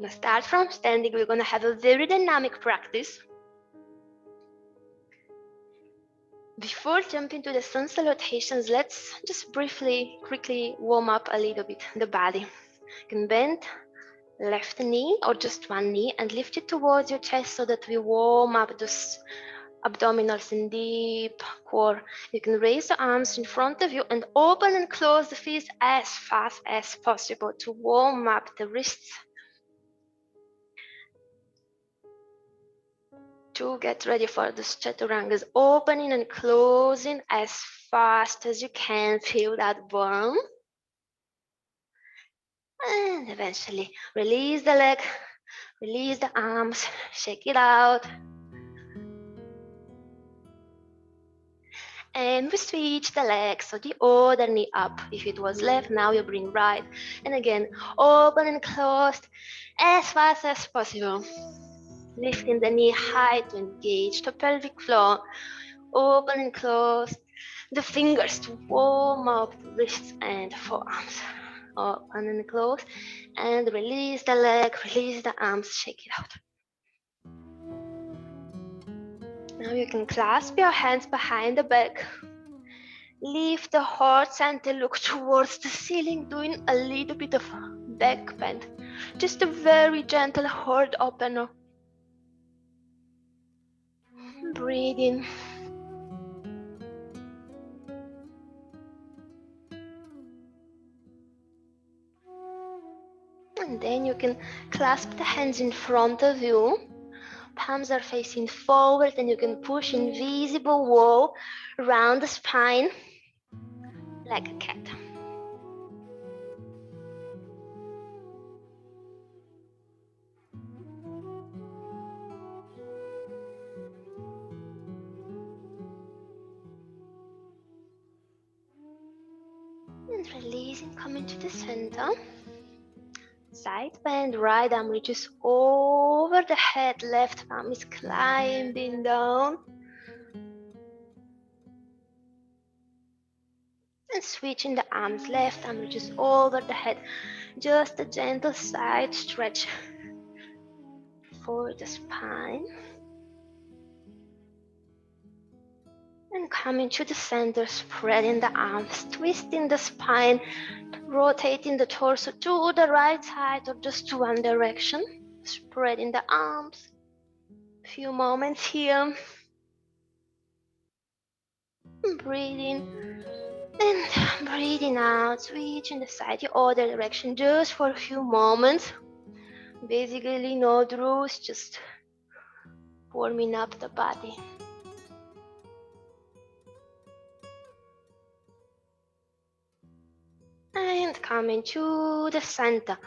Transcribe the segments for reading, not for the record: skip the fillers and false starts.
We're gonna start from standing. We're gonna have a very dynamic practice. Before jumping to the sun salutations, let's just briefly, quickly warm up a little bit the body. You can bend left knee or just one knee and lift it towards your chest so that we warm up those abdominals and deep core. You can raise the arms in front of you and open and close the fists as fast as possible to warm up the wrists. To get ready for the chaturangas, opening and closing as fast as you can. Feel that burn. And eventually release the leg, release the arms, shake it out. And we switch the leg, so the other knee up. If it was left, now you bring right. And again, open and close as fast as possible. Lifting the knee high to engage the pelvic floor. Open and close the fingers to warm up the wrists and forearms. Open and close. And release the leg, release the arms, shake it out. Now you can clasp your hands behind the back. Lift the heart center, look towards the ceiling, doing a little bit of back bend. Just a very gentle heart opener. Breathe in. And then you can clasp the hands in front of you. Palms are facing forward and you can push invisible wall around the spine like a cat. And releasing, coming to the center. Side bend, right arm reaches over the head, left arm is climbing down. And switching the arms, left arm reaches over the head. Just a gentle side stretch for the spine. And coming to the center, spreading the arms, twisting the spine, rotating the torso to the right side or just to one direction. Spreading the arms. Few moments here. Breathing and breathing out, switching the side the other direction just for a few moments. Basically no rules, just warming up the body. And coming to the center,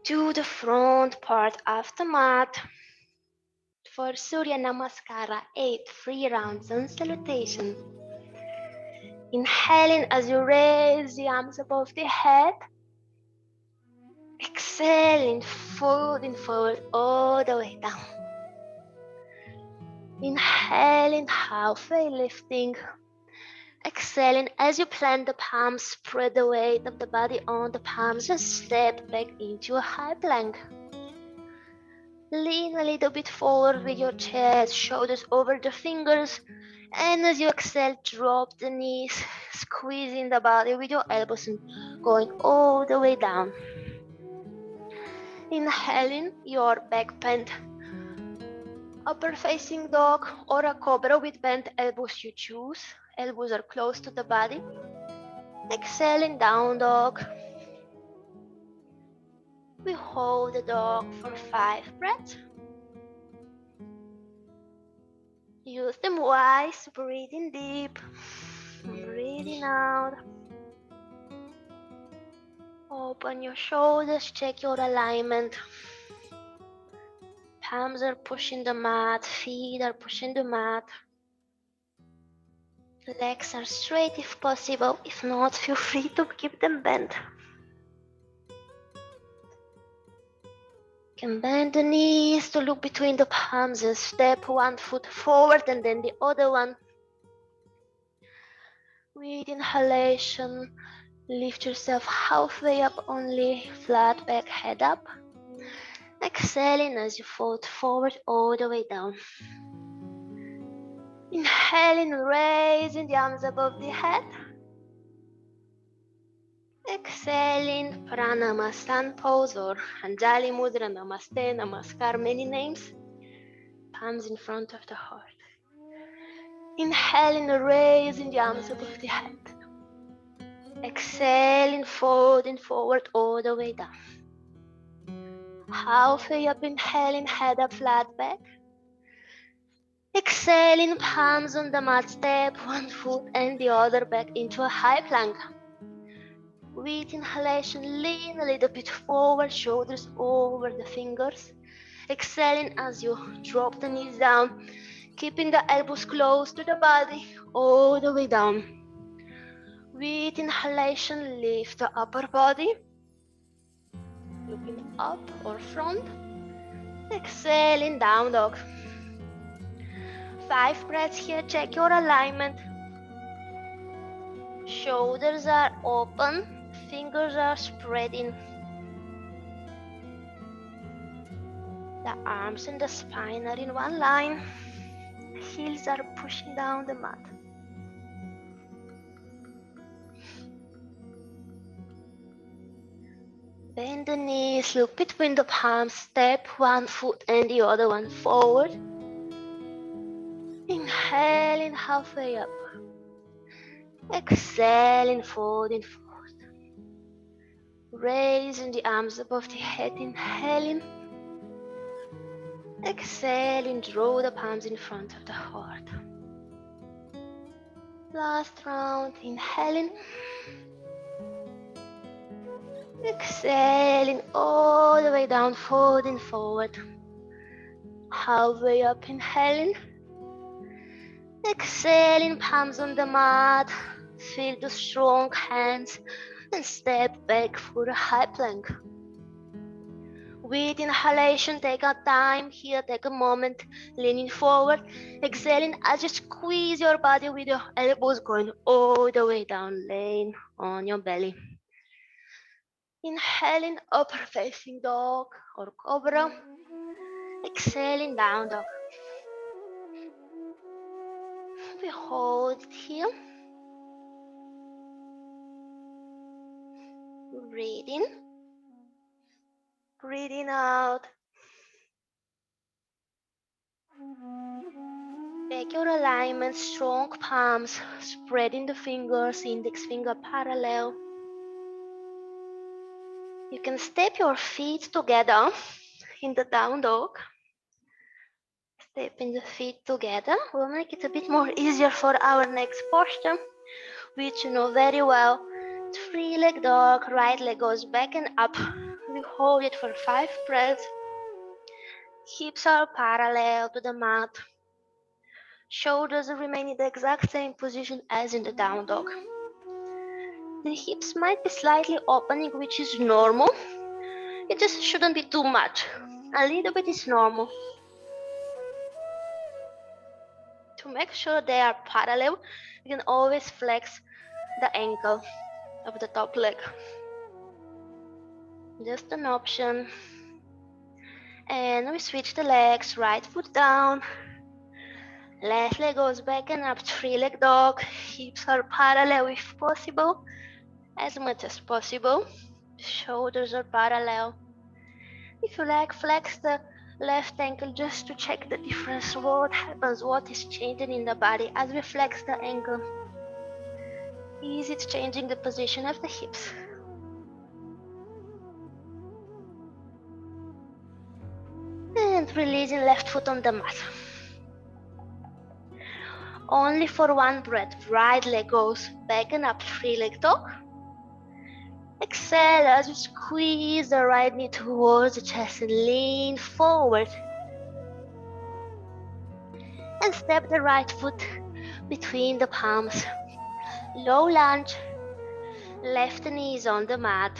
to the front part of the mat. For Surya Namaskara, 8 free rounds and salutations. Inhaling as you raise the arms above the head. Exhaling, folding forward all the way down. Inhaling, halfway lifting. Exhaling as you plant the palms, spread the weight of the body on the palms and step back into a high plank. Lean a little bit forward with your chest, shoulders over the fingers, and as you exhale, drop the knees, squeezing the body with your elbows and going all the way down. Inhaling, your back bend. Upper facing dog or a cobra with bent elbows you choose. Elbows are close to the body. Exhaling, down dog. We hold the dog for 5 breaths. Use them wise, breathing deep, breathing out. Open your shoulders, check your alignment. Palms are pushing the mat, feet are pushing the mat. Legs are straight if possible, if not, feel free to keep them bent. You can bend the knees to look between the palms and step one foot forward and then the other one. With inhalation, lift yourself halfway up only, flat back, head up. Exhaling as you fold forward all the way down. Inhaling, raising the arms above the head. Exhaling, Pranamastan pose or Anjali Mudra, Namaste, Namaskar, many names. Palms in front of the heart. Inhaling, raising the arms above the head. Exhaling, folding forward all the way down. Halfway up, inhaling, head up, flat back. Exhaling, palms on the mat, step one foot and the other back into a high plank. With inhalation, lean a little bit forward, shoulders over the fingers. Exhaling as you drop the knees down, keeping the elbows close to the body, all the way down. With inhalation, lift the upper body, looking up or front. Exhaling, down dog. 5 breaths here, check your alignment. Shoulders are open, fingers are spreading. The arms and the spine are in one line. Heels are pushing down the mat. Bend the knees, look between the palms, step one foot and the other one forward. Inhaling halfway up. Exhaling, folding forward. Raising the arms above the head, inhaling. Exhaling, draw the palms in front of the heart. Last round, inhaling. Exhaling all the way down, folding forward. Halfway up, inhaling. Exhaling, palms on the mat. Feel the strong hands and step back for a high plank. With inhalation, take a time here, take a moment, leaning forward. Exhaling as you squeeze your body with your elbows going all the way down, laying on your belly. Inhaling, upper facing dog or cobra. Exhaling, down dog. We hold it here. Breathing. Breathing out. Take your alignment, strong palms, spreading the fingers, index finger parallel. You can step your feet together in the down dog. Stepping the feet together will make it a bit more easier for our next posture, which you know very well. 3-leg dog, right leg goes back and up. We hold it for 5 breaths. Hips are parallel to the mat. Shoulders remain in the exact same position as in the down dog. The hips might be slightly opening, which is normal. It just shouldn't be too much. A little bit is normal. To make sure they are parallel, you can always flex the ankle of the top leg. Just an option. And we switch the legs, right foot down. Left leg goes back and up, 3-leg dog. Hips are parallel if possible, as much as possible. Shoulders are parallel. If you like, flex the left ankle just to check the difference. What happens, what is changing in the body as we flex the ankle? Is it changing the position of the hips? And releasing left foot on the mat. Only for 1 breath, right leg goes back and up, 3-leg dog. Exhale as you squeeze the right knee towards the chest and lean forward. And step the right foot between the palms. Low lunge, left knee is on the mat.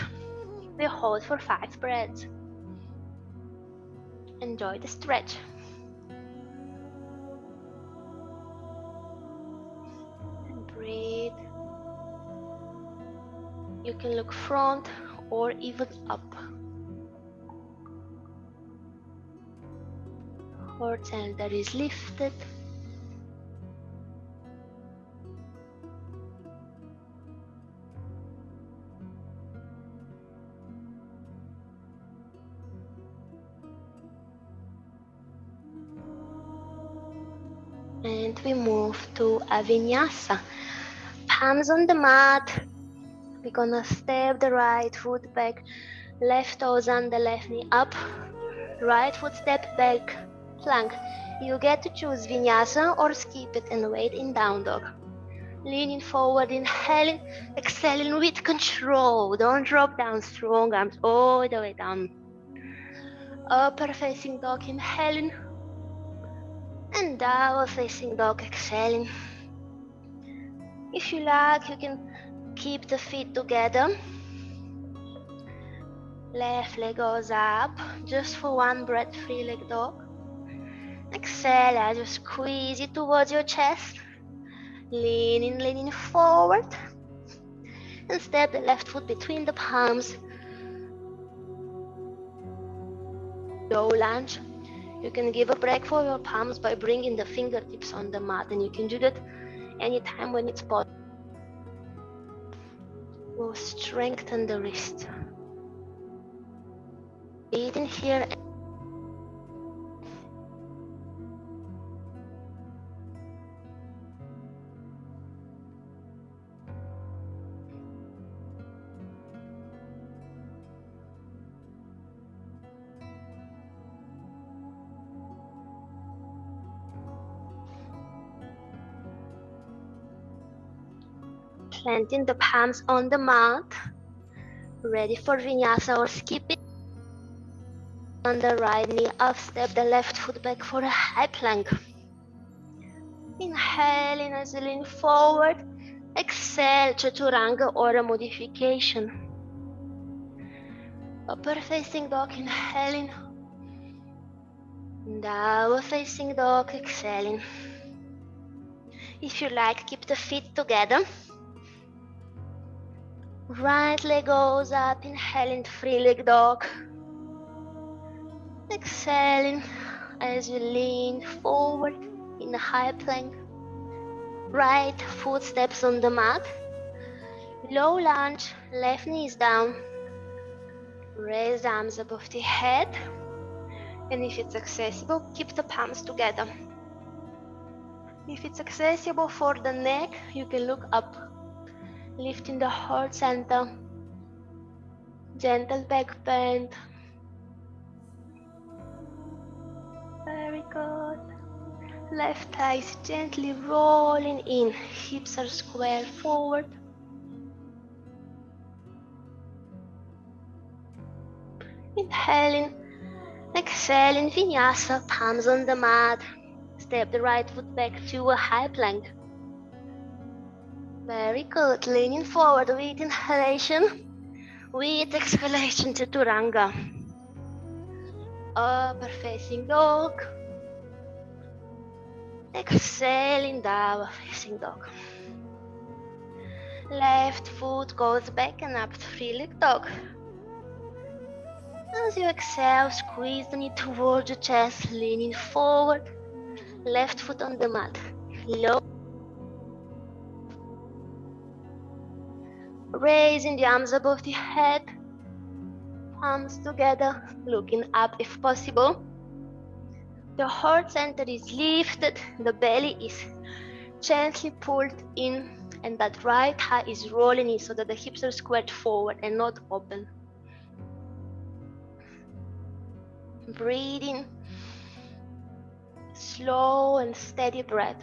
We hold for 5 breaths. Enjoy the stretch. And breathe. You can look front or even up. Heart center is lifted. And we move to a vinyasa. Palms on the mat. We're gonna step the right foot back, left toes on the left knee up, right foot step back, plank. You get to choose vinyasa or skip it and wait in down dog. Leaning forward, inhaling, exhaling with control. Don't drop down, strong arms all the way down. Upper facing dog, inhaling, and downward facing dog, exhaling. If you like, you can keep the feet together. Left leg goes up, just for one breath, free leg dog. Exhale as you squeeze it towards your chest. Leaning forward. And step the left foot between the palms. Low lunge. You can give a break for your palms by bringing the fingertips on the mat, and you can do that anytime when it's possible. We'll strengthen the wrist. Breathe in here. Planting the palms on the mat. Ready for vinyasa or skip it. On the right knee up, step the left foot back for a high plank. Inhaling as you lean forward. Exhale, chaturanga or a modification. Upper facing dog, inhaling. Downward facing dog, exhaling. If you like, keep the feet together. Right leg goes up, inhaling, free leg dog. Exhaling as you lean forward in a high plank. Right foot steps on the mat. Low lunge, left knee is down. Raise arms above the head. And if it's accessible, keep the palms together. If it's accessible for the neck, you can look up. Lifting the heart center. Gentle back bend. Very good. Left thigh is gently rolling in. Hips are square forward. Inhaling, exhaling, vinyasa, palms on the mat. Step the right foot back to a high plank. Very good. Leaning forward with inhalation. With exhalation, chaturanga. Upper facing dog. Exhaling, downward facing dog. Left foot goes back and up, free leg dog. As you exhale, squeeze the knee towards your chest, leaning forward. Left foot on the mat. Low. Raising the arms above the head. Palms together, looking up if possible. The heart center is lifted, the belly is gently pulled in, and that right thigh is rolling in so that the hips are squared forward and not open. Breathing, slow and steady breath.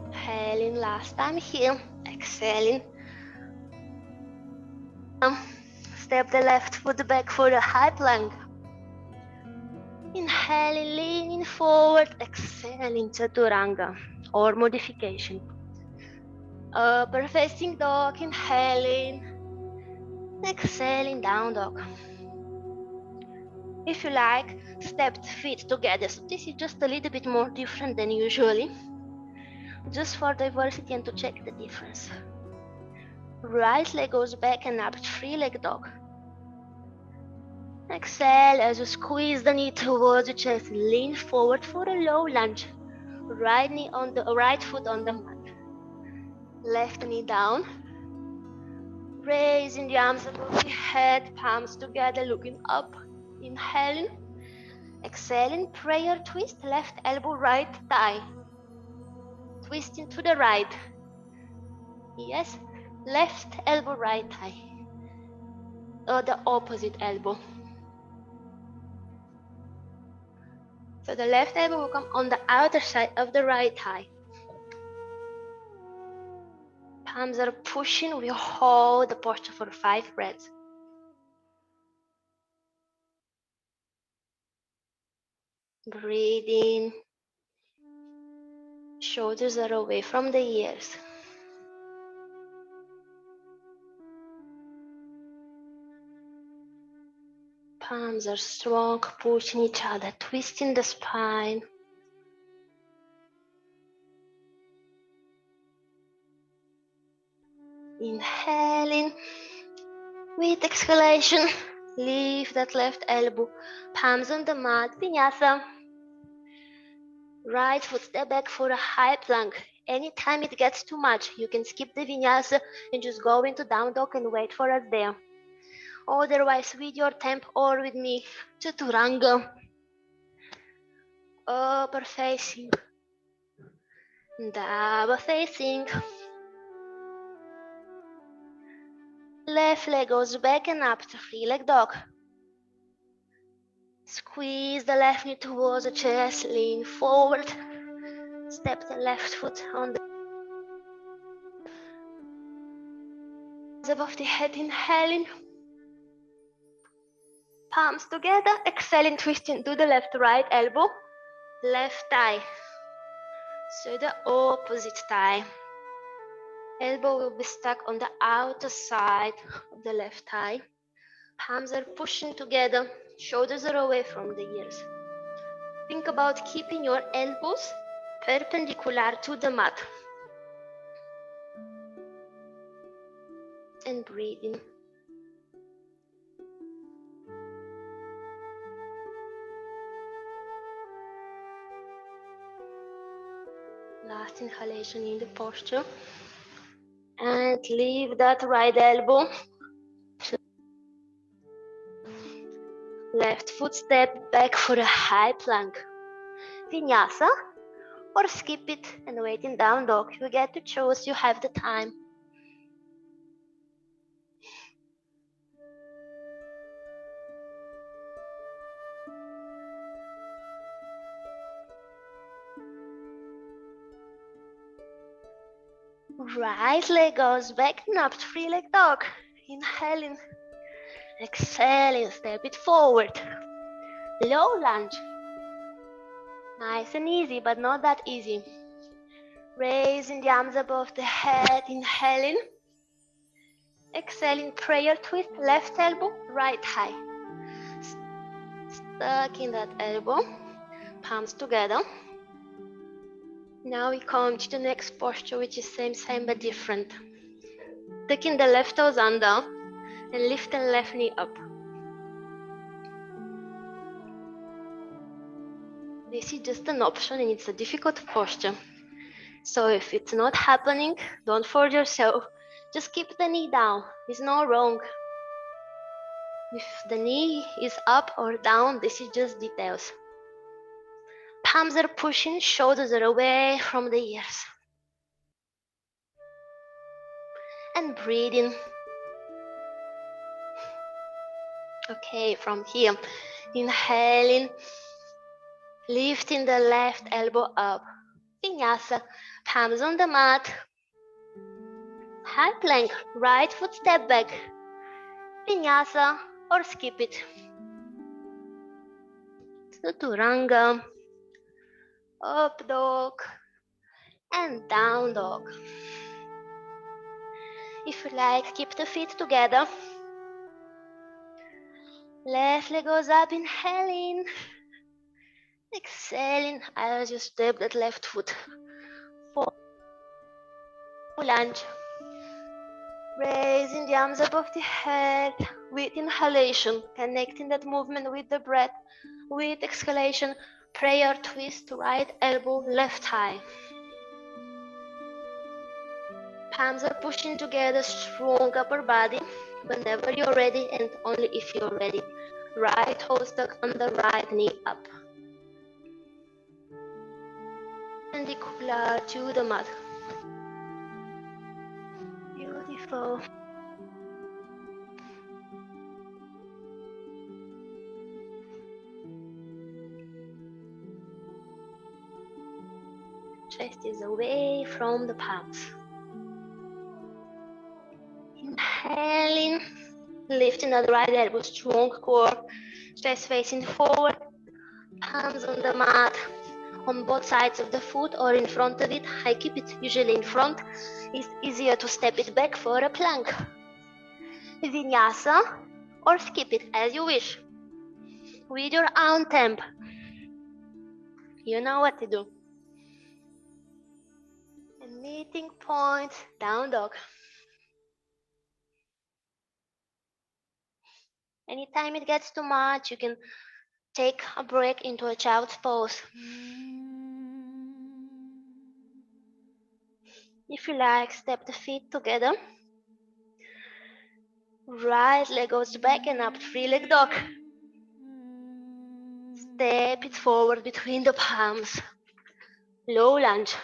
Inhaling last time here, exhaling. Step the left foot back for a high plank. Inhaling, leaning forward, exhaling, chaturanga or modification. Upper facing dog, inhaling, exhaling, down dog. If you like, step the feet together. So this is just a little bit more different than usually, just for diversity and to check the difference. Right leg goes back and up, free leg dog. Exhale as you squeeze the knee towards your chest. Lean forward for a low lunge. Right knee on the right foot on the mat. Left knee down. Raising the arms above the head, palms together, looking up. Inhaling. Exhaling, prayer twist. Left elbow, right thigh. Twisting to the right. Yes. Left elbow, right thigh. Or the opposite elbow. So the left elbow will come on the outer side of the right thigh. Palms are pushing. We hold the posture for 5 breaths. Breathe in. Shoulders are away from the ears. Palms are strong, pushing each other, twisting the spine. Inhaling. With exhalation, lift that left elbow, palms on the mat, vinyasa. Right foot step back for a high plank. Anytime it gets too much, you can skip the vinyasa and just go into down dog and wait for us there. Otherwise, with your tempo or with me, chaturanga. Upper facing, double facing. Left leg goes back and up to free leg dog. Squeeze the left knee towards the chest, lean forward. Step the left foot on the above the head, inhaling. Palms together, exhaling, twisting to the left, right elbow, left thigh. So the opposite thigh. Elbow will be stuck on the outer side of the left thigh. Palms are pushing together, shoulders are away from the ears. Think about keeping your elbows perpendicular to the mat. And breathing. Last inhalation in the posture. And leave that right elbow. Left foot step back for a high plank. Vinyasa, or skip it and wait in down dog. You get to choose, you have the time. Right leg goes back and up to free leg dog. Inhaling, exhaling, step it forward. Low lunge. Nice and easy, but not that easy. Raising the arms above the head, inhaling. Exhaling, prayer twist, left elbow, right thigh. Stuck in that elbow, palms together. Now we come to the next posture, which is same but different. Taking the left toes under and lift the left knee up. This is just an option and it's a difficult posture. So if it's not happening, don't force yourself. Just keep the knee down. It's not wrong. If the knee is up or down, this is just details. Palms are pushing, shoulders are away from the ears. And breathing. Okay, from here, inhaling, lifting the left elbow up. Vinyasa, palms on the mat. High plank, right foot step back. Vinyasa, or skip it. Chaturanga, up dog, and down dog. If you like, keep the feet together. Left leg goes up, inhaling. Exhaling as you step that left foot. Full lunge. Raising the arms above the head with inhalation, connecting that movement with the breath. With exhalation, prayer twist, right elbow, left thigh. Palms are pushing together, strong upper body. Whenever you're ready, and only if you're ready. Right toe stuck on the right knee up. Perpendicular to the mat. Beautiful. Chest is away from the palms. Inhaling, lifting the right elbow, strong core, chest facing forward, palms on the mat, on both sides of the foot or in front of it. I keep it usually in front. It's easier to step it back for a plank. Vinyasa, or skip it as you wish. With your own tempo. You know what to do. And meeting point, down dog. Anytime it gets too much, you can take a break into a child's pose. If you like, step the feet together. Right leg goes back and up, three-leg dog. Step it forward between the palms. Low lunge.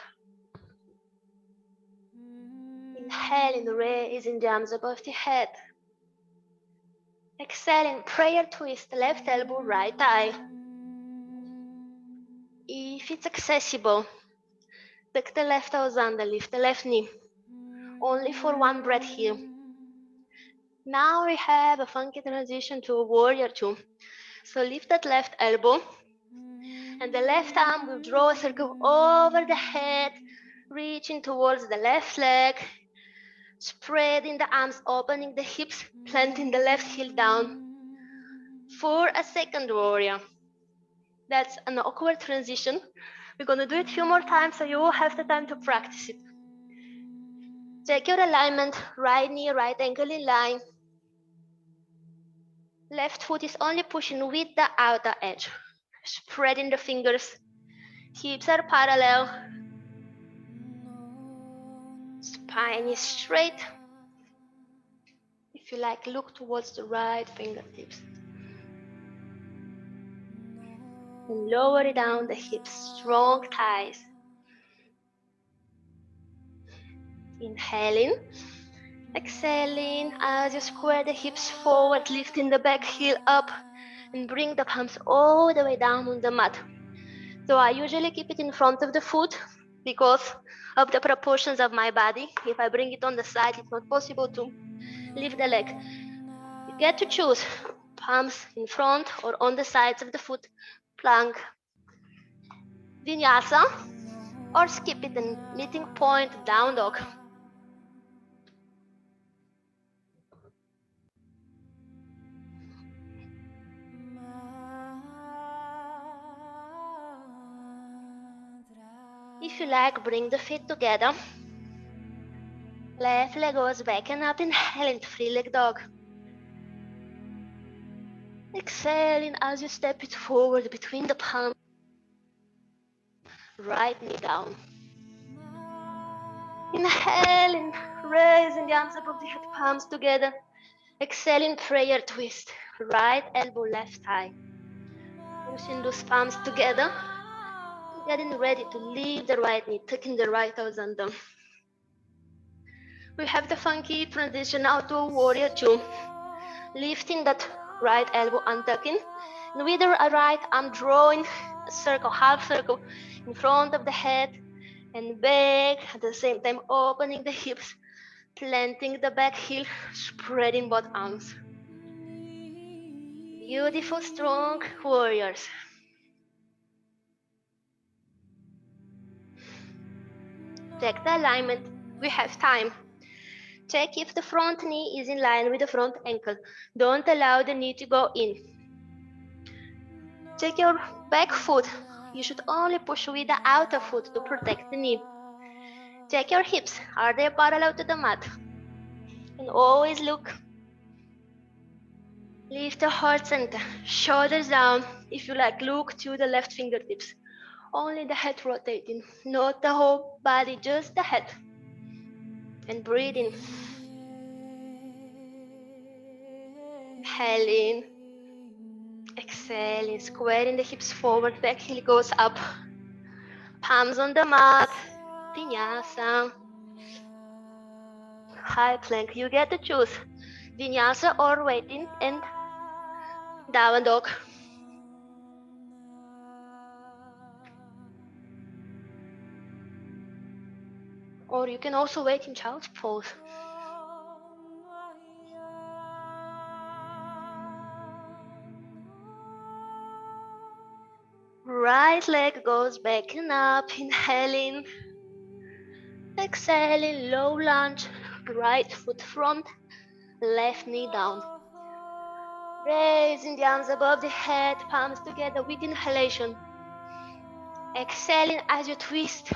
Inhaling, raising the arms above the head. Exhaling, prayer twist, left elbow, right thigh. If it's accessible, tuck the left toes under, lift the left knee. Only for one breath here. Now we have a funky transition to a warrior two. So lift that left elbow, and the left arm will draw a circle over the head, reaching towards the left leg, spreading the arms, opening the hips, planting the left heel down for a second warrior. That's an awkward transition. We're going to do it a few more times so you will have the time to practice it. Check your alignment, right knee, right ankle in line. Left foot is only pushing with the outer edge. Spreading the fingers. Hips are parallel. Spine is straight. If you like, look towards the right fingertips. And lower it down the hips, strong thighs. Inhaling. Exhaling as you square the hips forward, lifting the back heel up and bring the palms all the way down on the mat. So I usually keep it in front of the foot because of the proportions of my body. If I bring it on the side, it's not possible to lift the leg. You get to choose palms in front or on the sides of the foot, plank, vinyasa, or skip it and meeting point, down dog. If you like, bring the feet together. Left leg goes back and up, inhaling, three-leg dog. Exhaling as you step it forward between the palms. Right knee down. Inhaling, raising the arms above the head, palms together. Exhaling, prayer twist. Right elbow, left thigh. Pushing those palms together. Getting ready to leave the right knee, taking the right toes under. We have the funky transition now to a warrior two. Lifting that right elbow, untucking. And with the right arm drawing a circle, half circle in front of the head and back. At the same time, opening the hips, planting the back heel, spreading both arms. Beautiful, strong warriors. Check the alignment. We have time. Check if the front knee is in line with the front ankle. Don't allow the knee to go in. Check your back foot. You should only push with the outer foot to protect the knee. Check your hips. Are they parallel to the mat? And always look. Lift the heart center, shoulders down. If you like, look to the left fingertips. Only the head rotating, not the whole body, just the head. And breathe in. Inhale in. Exhale in. Squaring the hips forward, back heel goes up. Palms on the mat. Vinyasa. High plank, you get to choose. Vinyasa or waiting and down dog. Or you can also wait in child's pose. Right leg goes back and up, inhaling. Exhaling, low lunge, right foot front, left knee down. Raising the arms above the head, palms together with inhalation. Exhaling as you twist,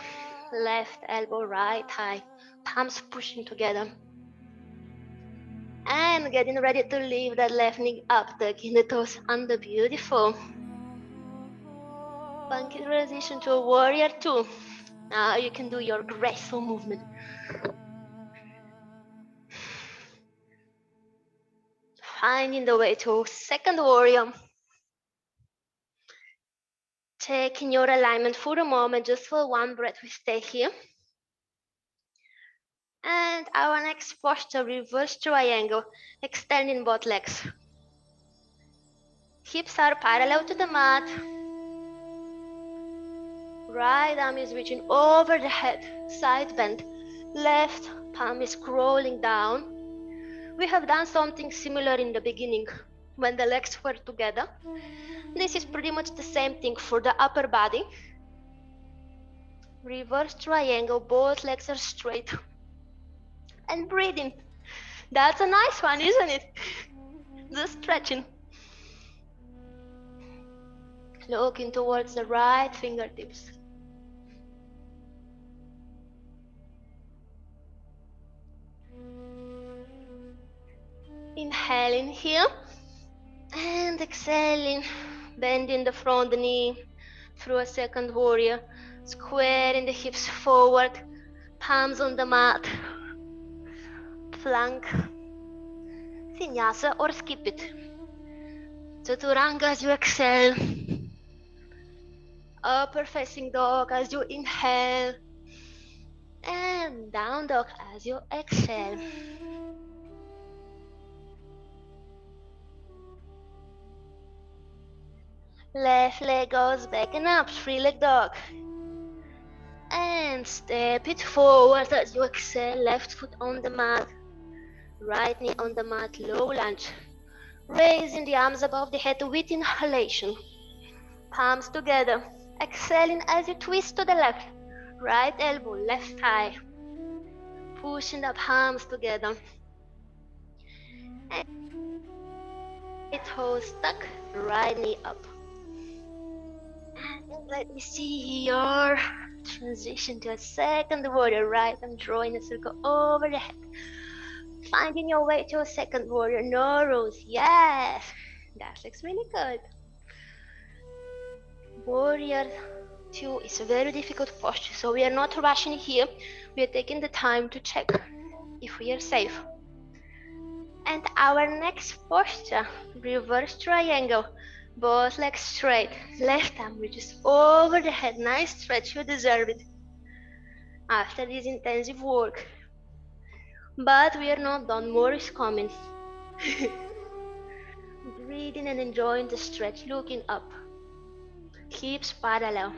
left elbow, right thigh, palms pushing together. And getting ready to lift that left knee up, tucking the toes under, beautiful. Funky transition to a warrior two. Now you can do your graceful movement. Finding the way to second warrior. Taking your alignment for a moment, just for one breath, we stay here. And our next posture, reverse triangle, extending both legs. Hips are parallel to the mat. Right arm is reaching over the head, side bend. Left palm is crawling down. We have done something similar in the beginning when the legs were together. This is pretty much the same thing for the upper body. Reverse triangle, both legs are straight. And breathing. That's a nice one, isn't it? Just stretching. Looking towards the right fingertips. Inhaling here. And exhaling. Bending the front knee through a second warrior. Squaring the hips forward. Palms on the mat. Plank. Vinyasa or skip it. Chaturanga as you exhale. Upper facing dog as you inhale. And down dog as you exhale. Left leg goes back and up, three-leg dog. And step it forward as you exhale, left foot on the mat. Right knee on the mat, low lunge. Raising the arms above the head with inhalation. Palms together. Exhaling as you twist to the left. Right elbow, left thigh. Pushing the palms together. And toes stuck, right knee up. And let me see your transition to a second warrior. Right arm drawing a circle over the head. Finding your way to a second warrior, no rules. Yes, that looks really good. Warrior 2 is a very difficult posture, so we are not rushing here. We are taking the time to check if we are safe. And our next posture, reverse triangle, both legs straight, left arm reaches over the head. Nice stretch, you deserve it after this intensive work. But we are not done, more is coming. Breathing and enjoying the stretch, looking up. Hips parallel.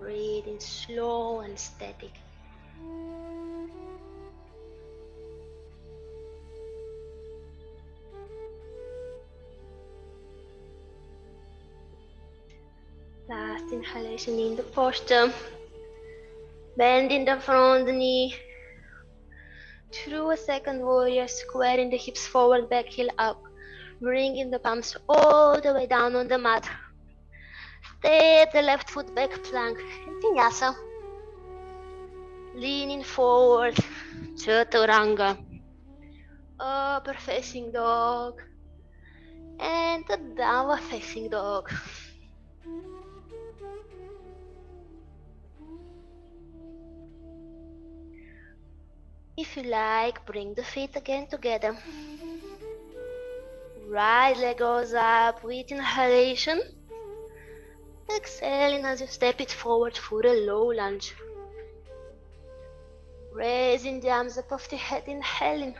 Breathing slow and steady. Last inhalation in the posture. Bending the front knee. Through a second warrior, squaring the hips forward, back heel up. Bringing the palms all the way down on the mat. Step the left foot back, plank, and vinyasa. Leaning forward, chaturanga. Upper facing dog. And the downward facing dog. If you like, bring the feet again together. Right leg goes up with inhalation. Exhaling as you step it forward for a low lunge. Raising the arms above the head, inhaling.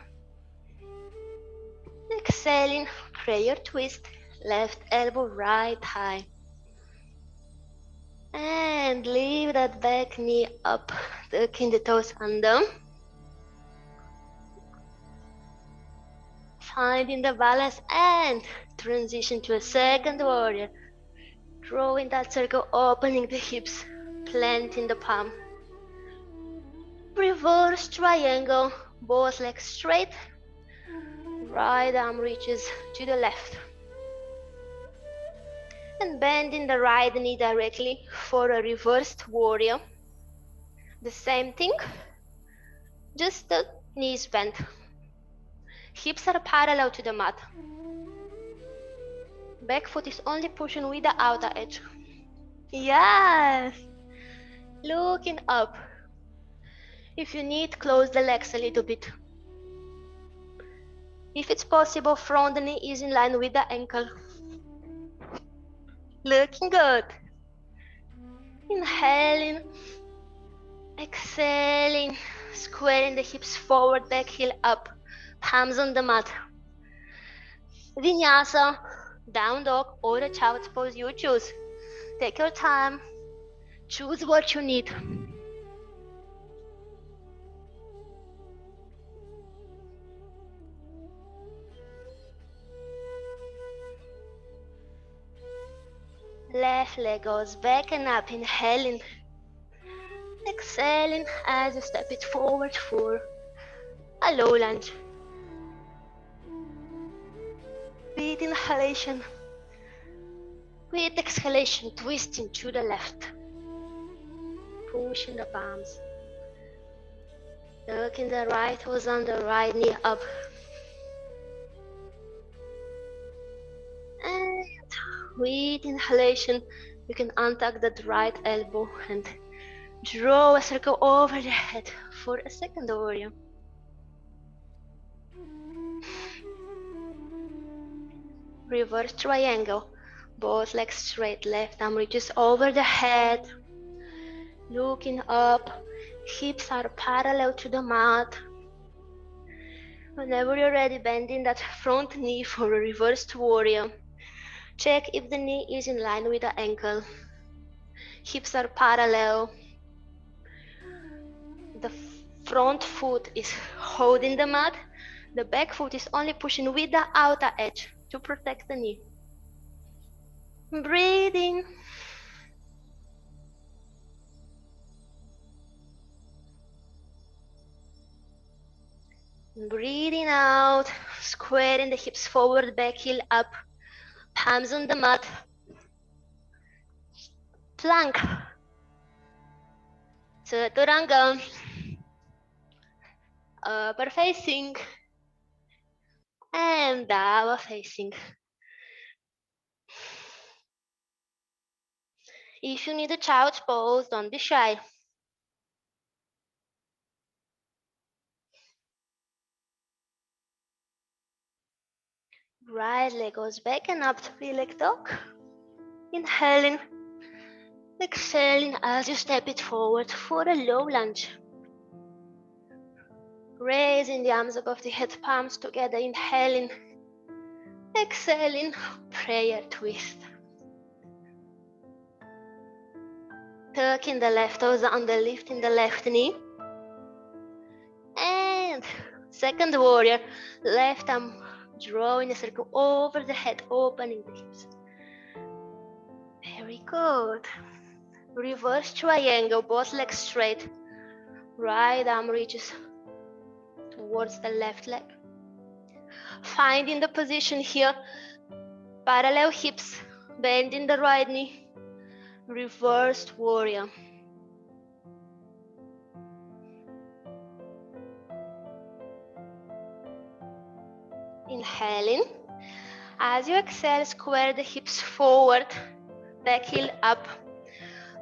Exhaling, prayer twist, left elbow, right thigh. And leave that back knee up, tucking the toes under. Finding the balance and transition to a second warrior. Drawing that circle, opening the hips, planting the palm. Reverse triangle, both legs straight. Right arm reaches to the left. And bending the right knee directly for a reversed warrior. The same thing, just the knees bent. Hips are parallel to the mat. Back foot is only pushing with the outer edge. Yes! Looking up. If you need, close the legs a little bit. If it's possible, front knee is in line with the ankle. Looking good. Inhaling. Exhaling. Squaring the hips forward, back heel up. Palms on the mat. Vinyasa, down dog, or a child's pose, you choose. Take your time. Choose what you need. Left leg goes back and up, inhaling. Exhaling as you step it forward for a low lunge. With inhalation. With exhalation, twisting to the left. Pushing the palms. Tucking the right toes on the right knee up. And with inhalation, you can untuck that right elbow and draw a circle over the head for a second warrior. Reverse triangle. Both legs straight, left arm reaches over the head. Looking up, hips are parallel to the mat. Whenever you're ready, bending that front knee for a reversed warrior. Check if the knee is in line with the ankle. Hips are parallel. The front foot is holding the mat. The back foot is only pushing with the outer edge to protect the knee. Breathing. Breathing out, squaring the hips forward, back heel up, palms on the mat. Plank. Chaturanga. Upper facing. And downward facing. If you need a child's pose, don't be shy. Right leg goes back and up, three-leg dog. Inhaling, exhaling as you step it forward for a low lunge. Raising the arms above the head, palms together, inhaling, exhaling, prayer twist. Tucking the left toes under, lifting the left knee. And second warrior, left arm drawing a circle over the head, opening the hips. Very good. Reverse triangle, both legs straight. Right arm reaches towards the left leg. Finding the position here. Parallel hips, bending the right knee. Reversed warrior. Inhaling. As you exhale, square the hips forward, back heel up,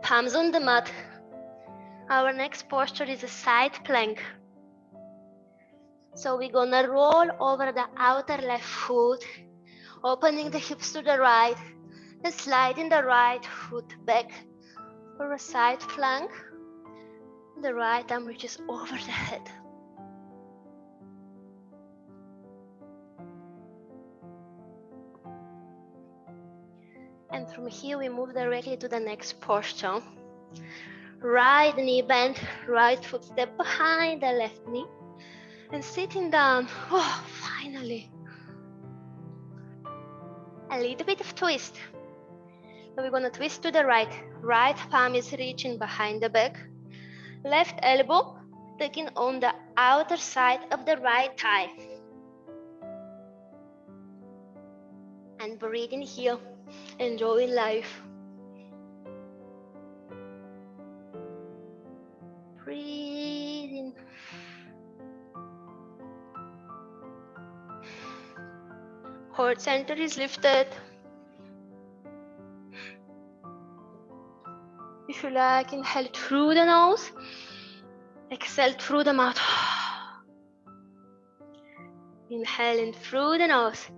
palms on the mat. Our next posture is a side plank. So we're gonna roll over the outer left foot, opening the hips to the right, and sliding the right foot back for a side plank. The right arm reaches over the head. And from here we move directly to the next posture. Right knee bent, right foot step behind the left knee. And sitting down, oh, finally. A little bit of twist. So we're gonna twist to the right. Right palm is reaching behind the back. Left elbow taking on the outer side of the right thigh. And breathing here, enjoying life. Breathing. Heart center is lifted. If you like, inhale through the nose, exhale through the mouth. Inhaling through the nose,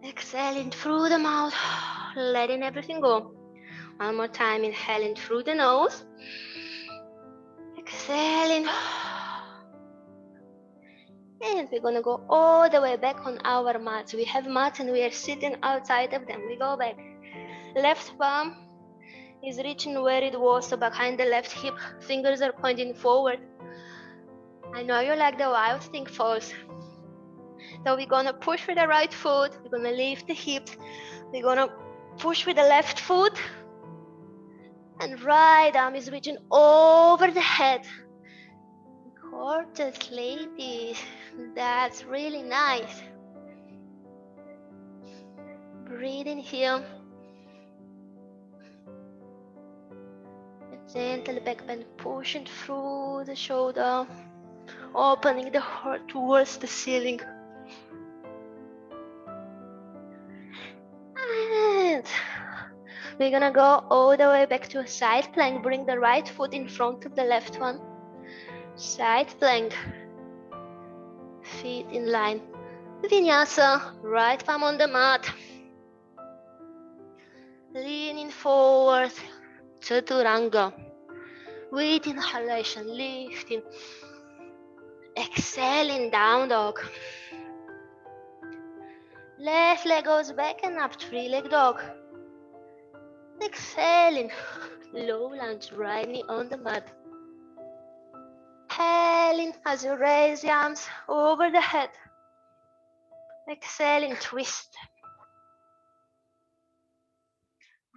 exhaling through the mouth, letting everything go. One more time, inhaling through the nose, exhaling. And we're gonna go all the way back on our mats. We have mats and we are sitting outside of them. We go back. Left palm is reaching where it was, so behind the left hip, fingers are pointing forward. I know you like the wild thing pose. So we're gonna push with the right foot, we're gonna lift the hips, we're gonna push with the left foot, and right arm is reaching over the head. Gorgeous, ladies. That's really nice. Breathing here. A gentle back bend, pushing through the shoulder, opening the heart towards the ceiling. And we're gonna go all the way back to a side plank. Bring the right foot in front of the left one. Side plank. Feet in line. Vinyasa. Right palm on the mat. Leaning forward. Chaturanga. With inhalation, lifting. Exhaling, down dog. Left leg goes back and up, three-leg dog. Exhaling, low lunge, right knee on the mat. Exhaling as you raise the arms over the head. Exhaling, twist.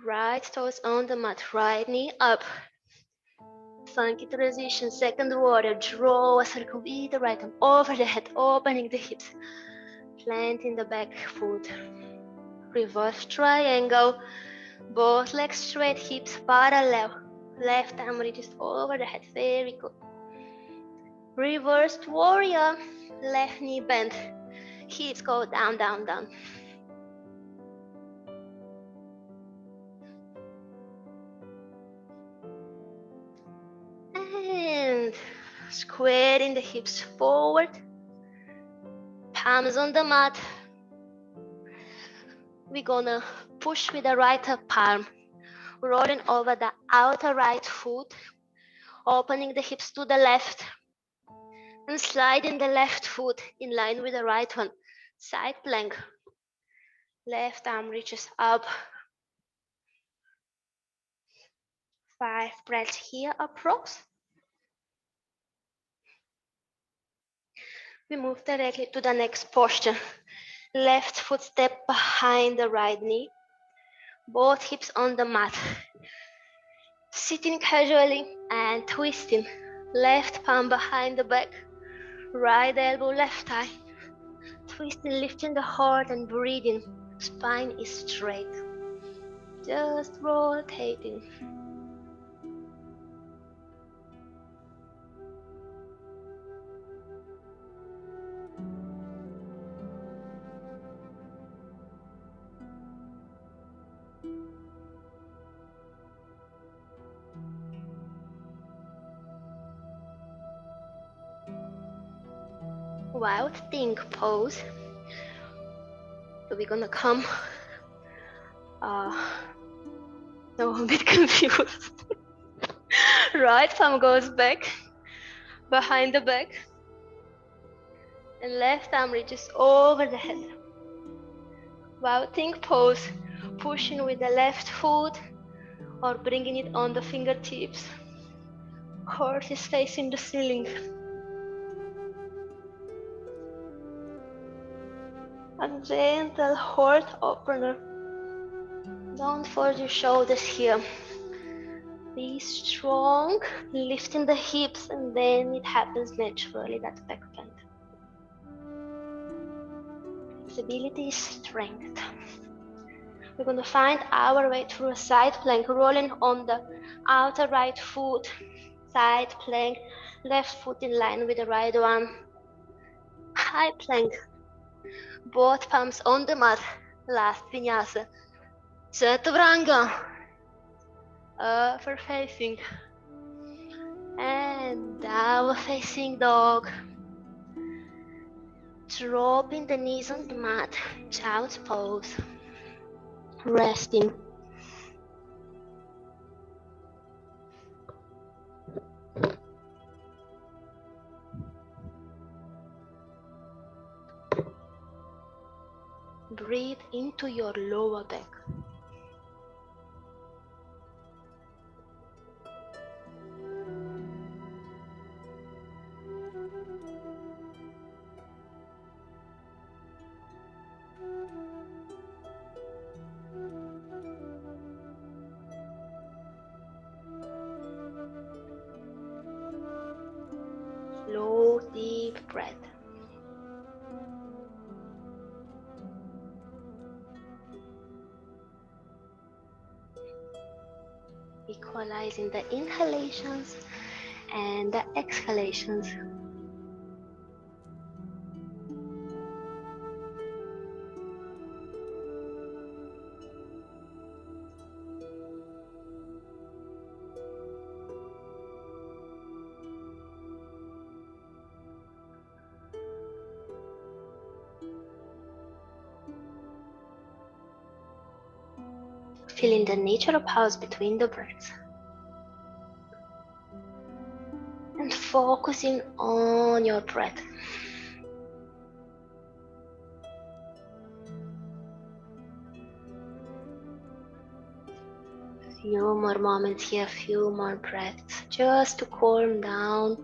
Right toes on the mat, right knee up. Funky transition, second warrior. Draw a circle with the right arm over the head, opening the hips. Planting the back foot. Reverse triangle. Both legs straight, hips parallel. Left arm reaches over the head. Very good. Reversed warrior. Left knee bend. Hips go down, down, down. And squaring the hips forward. Palms on the mat. We're gonna push with the right palm, rolling over the outer right foot, opening the hips to the left, and sliding the left foot in line with the right one. Side plank. Left arm reaches up. 5 breaths here, approx. We move directly to the next posture. Left foot step behind the right knee. Both hips on the mat. Sitting casually and twisting. Left palm behind the back. Right elbow, left thigh. Twisting, lifting the heart and breathing. Spine is straight. Just rotating. Wild thing pose. So we're gonna come. No, I'm a bit confused. Right thumb goes back, behind the back, and left arm reaches over the head. Wild thing pose, pushing with the left foot or bringing it on the fingertips. Heart is facing the ceiling. A gentle heart opener. Don't fold your shoulders here. Be strong, lifting the hips, and then it happens naturally, that back bend. Flexibility is strength. We're going to find our way through a side plank, rolling on the outer right foot. Side plank, left foot in line with the right one. High plank, both palms on the mat. Last vinyasa. Chaturanga. Upward facing. And downward facing dog. Dropping the knees on the mat. Child's pose. Resting. Breathe into your lower back. Slow, deep breath. Equalizing the inhalations and the exhalations. Feeling the natural pause between the breaths. And focusing on your breath. Few more moments here, few more breaths, just to calm down,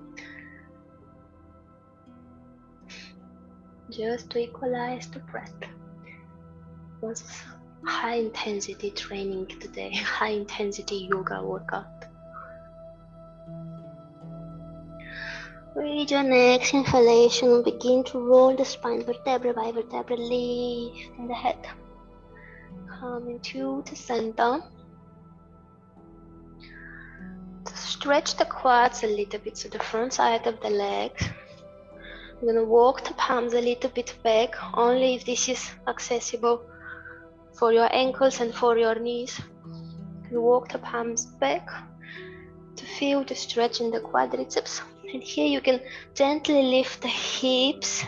just to equalize the breath. It was high intensity training today, high intensity yoga workout. With your next inhalation, begin to roll the spine vertebra by vertebra, lifting the head. Coming to the center. Stretch the quads a little bit, so the front side of the legs. I'm gonna walk the palms a little bit back, only if this is accessible for your ankles and for your knees. You walk the palms back to feel the stretch in the quadriceps. And here you can gently lift the hips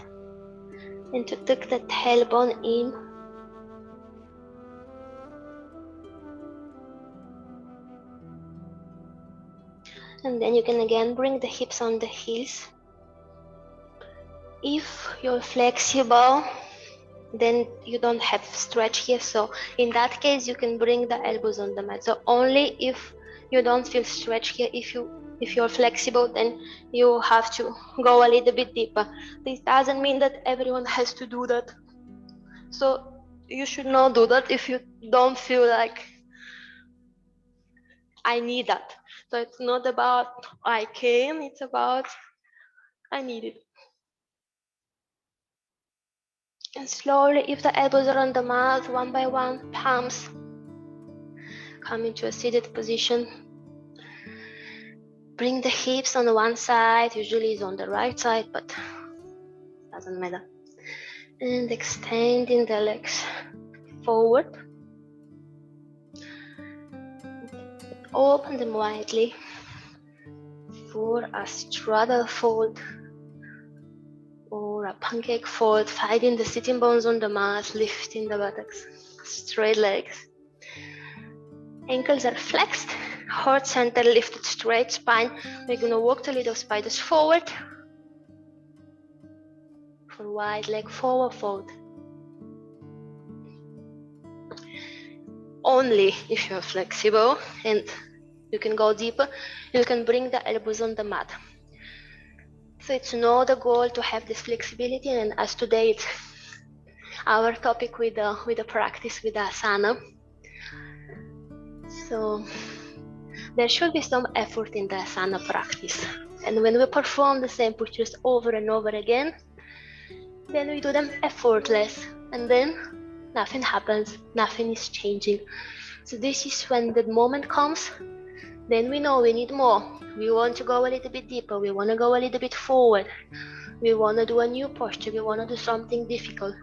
and to tuck the tailbone in. And then you can again bring the hips on the heels. If you're flexible, then you don't have stretch here, so in that case you can bring the elbows on the mat. So only if you don't feel stretch here, if you're flexible, then you have to go a little bit deeper. This doesn't mean that everyone has to do that, so you should not do that if you don't feel like I need that. So it's not about I can, it's about I need it. And slowly, if the elbows are on the mat, one by one, palms come into a seated position. Bring the hips on the one side, usually it's on the right side, but doesn't matter. And extending the legs forward. Open them widely for a straddle fold or a pancake fold, finding the sitting bones on the mat, lifting the buttocks, straight legs. Ankles are flexed, heart center lifted, straight spine. We're going to walk the little spiders forward for wide leg forward fold. Only if you're flexible and you can go deeper, you can bring the elbows on the mat. So it's not the goal to have this flexibility, and as today it's our topic with the practice with the asana. So there should be some effort in the asana practice. And when we perform the same postures over and over again, then we do them effortless, and then nothing happens, nothing is changing. So this is when the moment comes, then we know we need more. We want to go a little bit deeper, we want to go a little bit forward, we want to do a new posture, we want to do something difficult.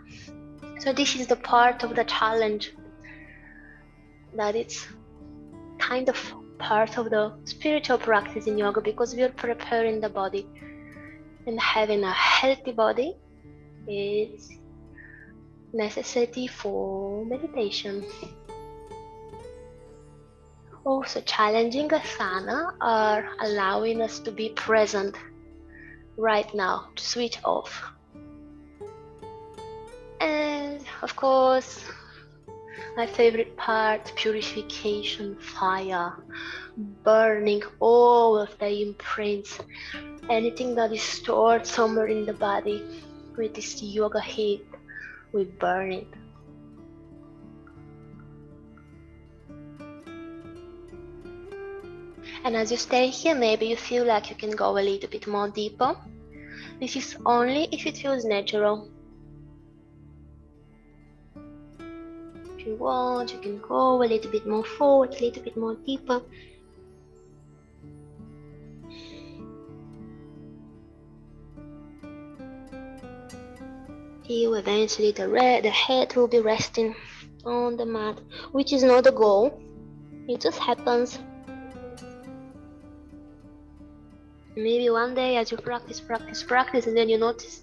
So this is the part of the challenge, that it's kind of part of the spiritual practice in yoga, because we are preparing the body, and having a healthy body is necessity for meditation. Also, challenging asana are allowing us to be present right now, to switch off. And of course, my favorite part, purification, fire, burning all of the imprints, anything that is stored somewhere in the body. With this yoga heat, we burn it. And as you stay here, maybe you feel like you can go a little bit more deeper. This is only if it feels natural. If you want, you can go a little bit more forward, a little bit more deeper. Till eventually the head will be resting on the mat, which is not the goal. It just happens. Maybe one day as you practice, and then you notice,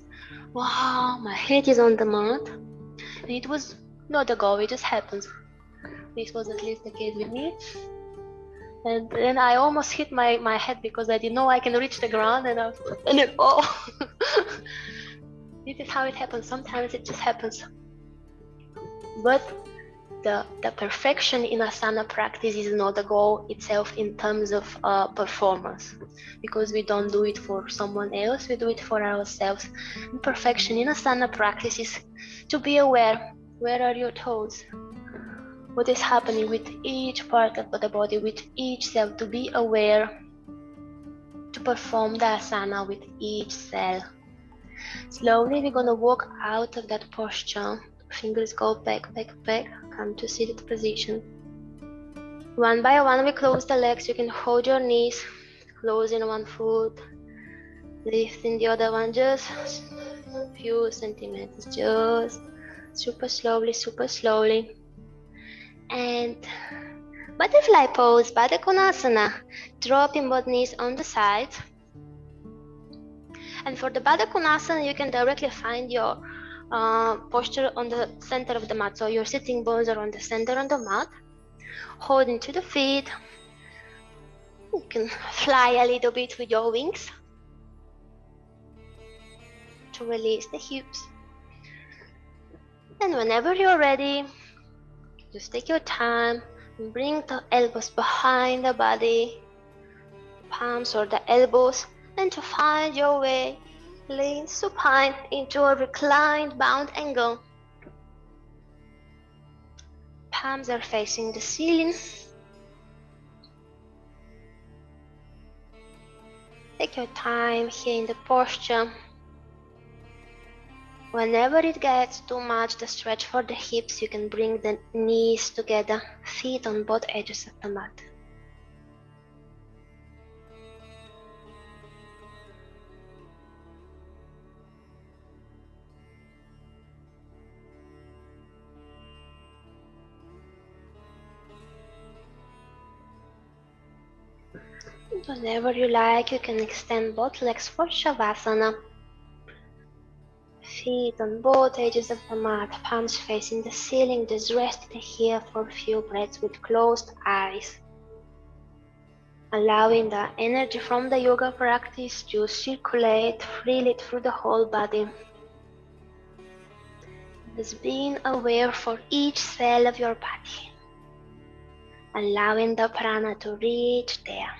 wow, my head is on the mat. And it was not the goal, it just happens. This was at least the case with me. And then I almost hit my head because I didn't know I can reach the ground, and then oh. This is how it happens. Sometimes it just happens. But the perfection in asana practice is not the goal itself in terms of performance, because we don't do it for someone else, we do it for ourselves. And perfection in asana practice is to be aware. Where are your toes? What is happening with each part of the body, with each cell? To be aware, to perform the asana with each cell. Slowly we're going to walk out of that posture. Fingers go back, come to seated position. One by one we close the legs. You can hold your knees, closing one foot, lifting the other one just a few centimeters, just super slowly. And butterfly pose, Baddha Konasana, dropping both knees on the sides. And for the Baddha Konasana, you can directly find your posture on the center of the mat. So your sitting bones are on the center of the mat, holding to the feet. You can fly a little bit with your wings to release the hips. And whenever you're ready, just take your time and bring the elbows behind the body, palms or the elbows, and to find your way, lean supine into a reclined bound angle. Palms are facing the ceiling. Take your time here in the posture. Whenever it gets too much to stretch for the hips, you can bring the knees together, feet on both edges of the mat. Whenever you like, you can extend both legs for Shavasana. Feet on both edges of the mat, palms facing the ceiling, just resting here for a few breaths with closed eyes. Allowing the energy from the yoga practice to circulate freely through the whole body. Just being aware for each cell of your body. Allowing the prana to reach there.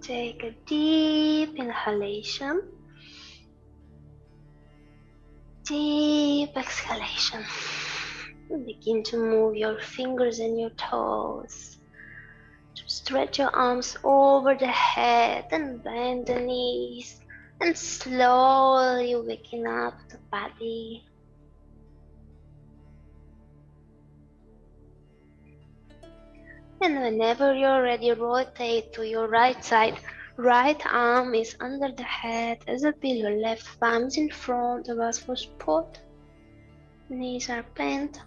Take a deep inhalation, deep exhalation. Begin to move your fingers and your toes. Stretch your arms over the head and bend the knees, and slowly waking up the body. And whenever you're ready, rotate to your right side. Right arm is under the head as a pillow, left palm is in front of us for support. Knees are bent.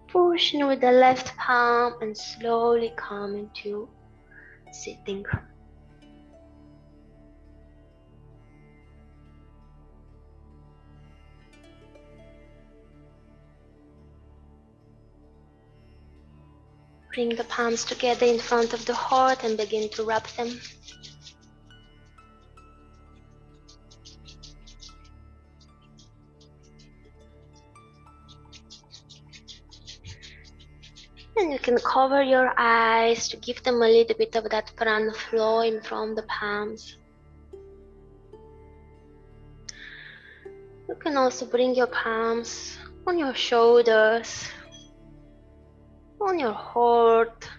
Pushing with the left palm and slowly come into sitting. Bring the palms together in front of the heart and begin to rub them. And you can cover your eyes to give them a little bit of that prana flowing from the palms. You can also bring your palms on your shoulders, on your heart,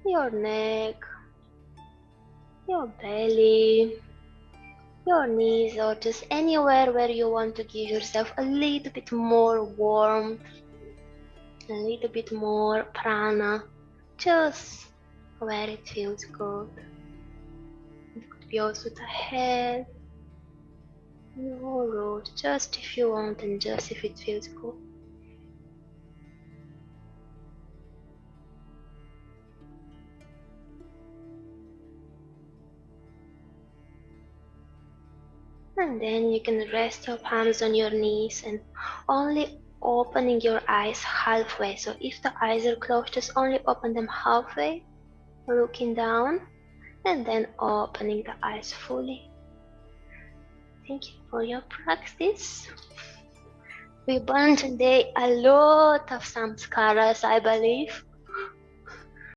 your neck, your belly, your knees, or just anywhere where you want to give yourself a little bit more warmth, a little bit more prana, just where it feels good. It could be also the head, your root, just if you want and just if it feels good. And then you can rest your palms on your knees and only opening your eyes halfway. So if the eyes are closed, just only open them halfway, looking down, and then opening the eyes fully. Thank you for your practice. We burn today a lot of samskaras, I believe.